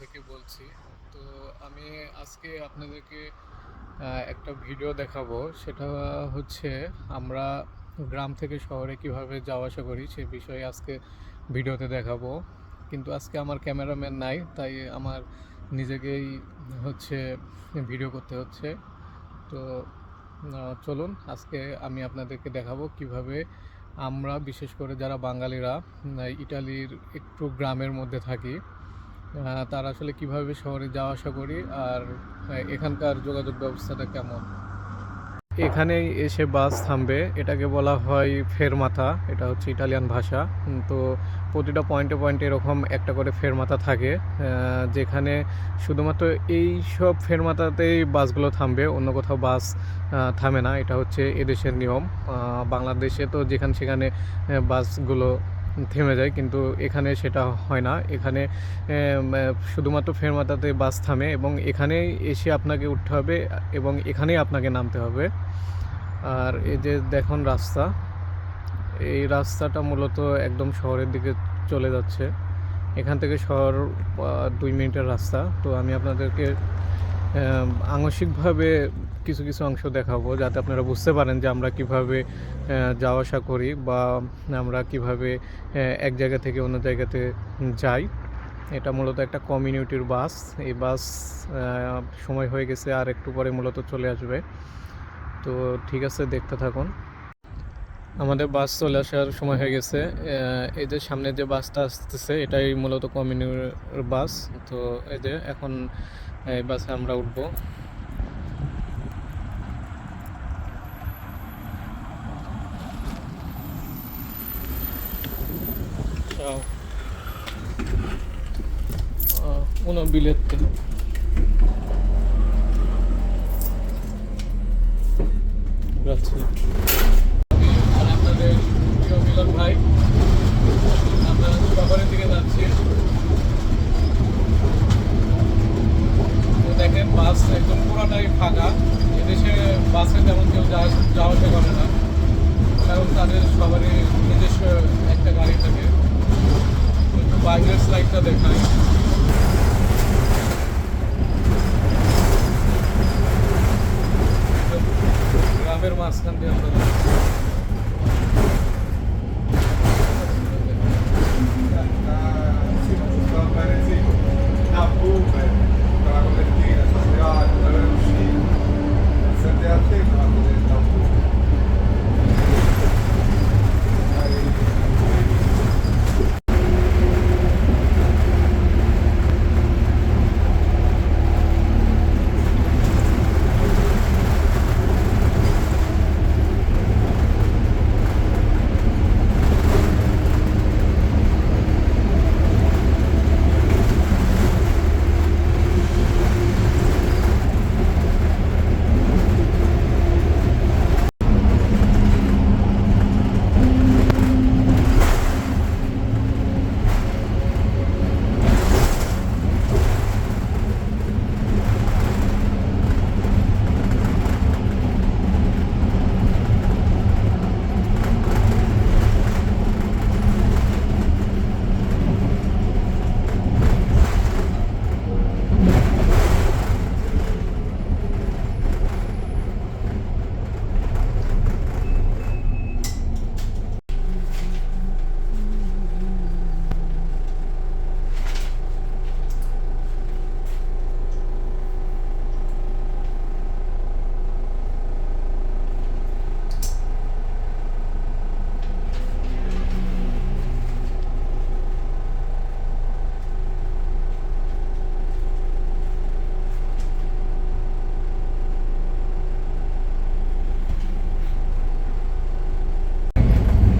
থেকে বলছি। তো আমি আজকে আপনাদেরকে একটা ভিডিও দেখাবো। সেটা হচ্ছে আমরা গ্রাম থেকে শহরে কিভাবে যাওয়া আসা করি সে বিষয়ে আজকে ভিডিওতে দেখাবো। কিন্তু আজকে আমার ক্যামেরাম্যান নাই, তাই আমার নিজেকেই হচ্ছে ভিডিও করতে হচ্ছে। তো চলুন আজকে আমি আপনাদেরকে দেখাবো কিভাবে আমরা, বিশেষ করে যারা বাঙালিরা ইটালির একটু গ্রামের মধ্যে থাকি, তারা আসলে কিভাবে শহরে যাওয়া আসা করি আর এখানকার যোগাযোগ ব্যবস্থাটা কেমন। এখানেই এসে বাস থামবে, এটাকে বলা হয় ফেরমাতা, এটা হচ্ছে ইটালিয়ান ভাষা। তো প্রতিটা পয়েন্টে পয়েন্টে এরকম একটা করে ফেরমাতা থাকে, যেখানে শুধুমাত্র এই সব ফেরমাতাতেই বাসগুলো থামবে, অন্য কোথাও বাস থামে না। এটা হচ্ছে এদেশের নিয়ম। বাংলাদেশে তো যেখানে সেখানে বাসগুলো থেমে যায়, কিন্তু এখানে সেটা হয় না। এখানে শুধুমাত্র ফেরমাতাতে বাস থামে এবং এখানেই এসে আপনাকে উঠতে হবে এবং এখানেই আপনাকে নামতে হবে। আর এই যে দেখুন রাস্তা, এই রাস্তাটা মূলত একদম শহরের দিকে চলে যাচ্ছে। এখান থেকে শহর 2 মিনিটের রাস্তা। তো আমি আপনাদেরকে আংশিকভাবে কিছু কিছু অংশ দেখাবো, যাতে আপনারা বুঝতে পারেন যে আমরা কিভাবে যাওয়া আসা করি বা আমরা কিভাবে এক জায়গা থেকে অন্য জায়গাতে যাই। এটা মূলত একটা কমিউনিটির বাস। এই বাস সময় হয়ে গেছে, আর একটু পরে মূলত চলে আসবে। তো ঠিক আছে, দেখতে থাকুন। আমাদের বাস চলে আসার সময় হয়ে গেছে। এই যে সামনে যে বাসটা আসতেছে এটাই মূলত কমিউনিটির বাস। তো এই যে এখন এই বাসে আমরা উঠবো। Ciao. Uno biglietto. Grazie. আর আপনাদের প্রিয় মিলন ভাই, আমরা শহরের দিকে যাচ্ছি। তো দেখেন বাস একদম পুরোটাই ফাঁকা। এদেশে বাসে তেমন কেউ যাওয়া আসা করে না, কারণ তাদের সবারই নিজস্ব একটা গাড়ি থাকে। কিন্তু বাইরের সাইডটা দেখায়, গ্রামের মাঝখান দিয়ে আমরা যাচ্ছি। a Uber, con la copertina, sono arrivato, dovevo uscire. Sette a te, ma non diventa un po'.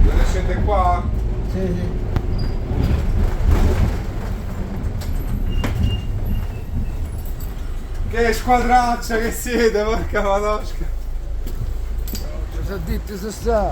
Dove siete qua? Sì, sì. Che squadraccia che siete, porca madosca! Cosa dite se sta?